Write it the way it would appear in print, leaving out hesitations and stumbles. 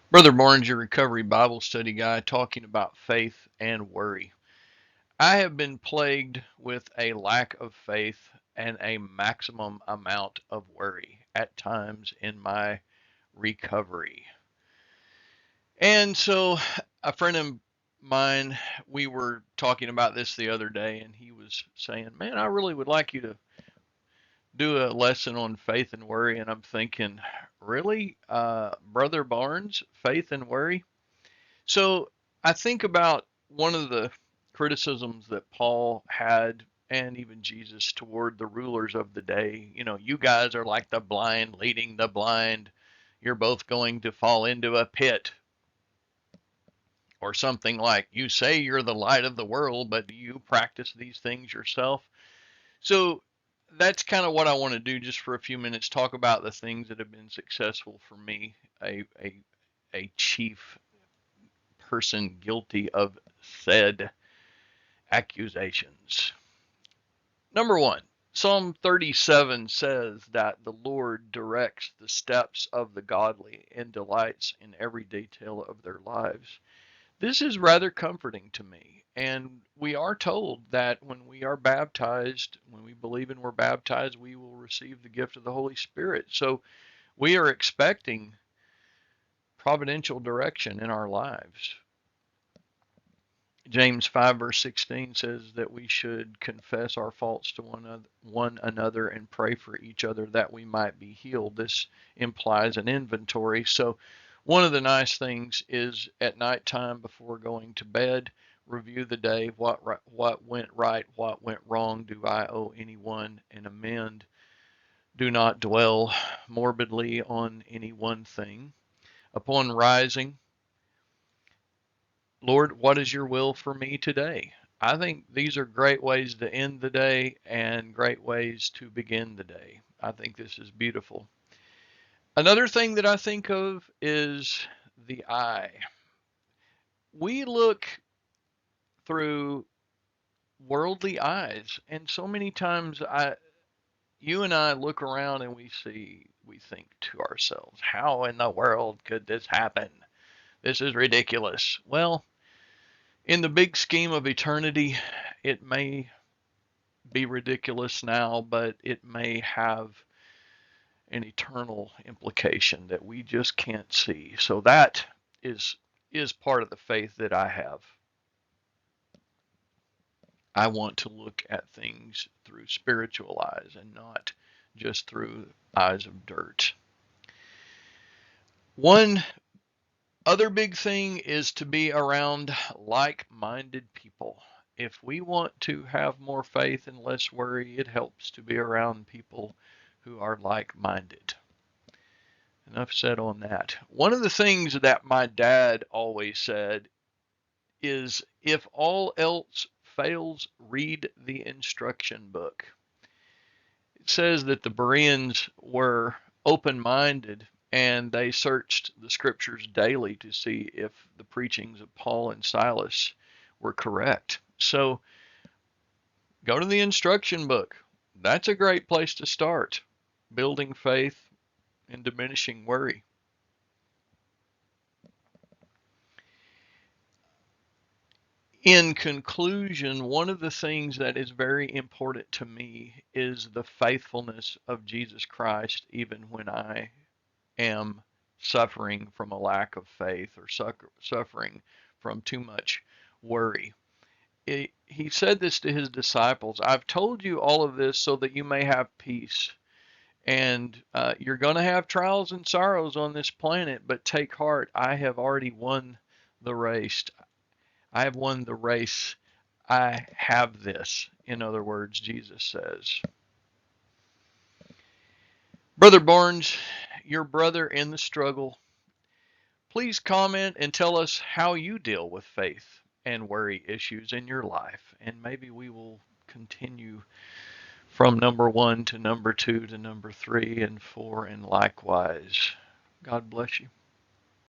Brother Barnes, your recovery Bible study guy, talking about faith and worry. I have been plagued with a lack of faith and a maximum amount of worry at times in my recovery. And so, a friend of mine, we were talking about this the other day, and he was saying, "Man, I really would like you to do a lesson on faith and worry." And I'm thinking, really, Brother Barnes, faith and worry? So I think about one of the criticisms that Paul had and even Jesus toward the rulers of the day. You guys are like the blind leading the blind. You're both going to fall into a pit. Or something like, you say you're the light of the world, but do you practice these things yourself? So that's kind of what I want to do just for a few minutes, talk about the things that have been successful for me, a chief person guilty of said accusations. Number one, Psalm 37 says that the Lord directs the steps of the godly and delights in every detail of their lives. This is rather comforting to me. And we are told that when we are baptized, when we believe and we're baptized, we will receive the gift of the Holy Spirit. So we are expecting providential direction in our lives. James 5 verse 16 says that we should confess our faults to one another and pray for each other that we might be healed. This implies an inventory. So one of the nice things is at nighttime before going to bed, review the day, what went right, what went wrong, do I owe anyone an amend? Do not dwell morbidly on any one thing. Upon rising, Lord, what is your will for me today? I think these are great ways to end the day and great ways to begin the day. I think this is beautiful. Another thing that I think of is the eye. We look through worldly eyes, and so many times you and I look around and we think to ourselves, how in the world could this happen? This is ridiculous. Well, in the big scheme of eternity, it may be ridiculous now, but it may have an eternal implication that we just can't see. So that is part of the faith that I have. I want to look at things through spiritual eyes and not just through eyes of dirt. One other big thing is to be around like-minded people. If we want to have more faith and less worry, it helps to be around people who are like-minded. Enough said on that. One of the things that my dad always said is, if all else fails, read the instruction book. It says that the Bereans were open-minded and they searched the scriptures daily to see if the preachings of Paul and Silas were correct. So go to the instruction book. That's a great place to start building faith and diminishing worry. In conclusion, one of the things that is very important to me is the faithfulness of Jesus Christ, even when I am suffering from a lack of faith or suffering from too much worry. He said this to his disciples: I've told you all of this so that you may have peace. And you're going to have trials and sorrows on this planet, but take heart. I have already won the race. I have won the race. I have this. In other words, Jesus says. Brother Barnes, your brother in the struggle, please comment and tell us how you deal with faith and worry issues in your life. And maybe we will continue from number 1 to number 2 to number 3 and 4 and likewise. God bless you.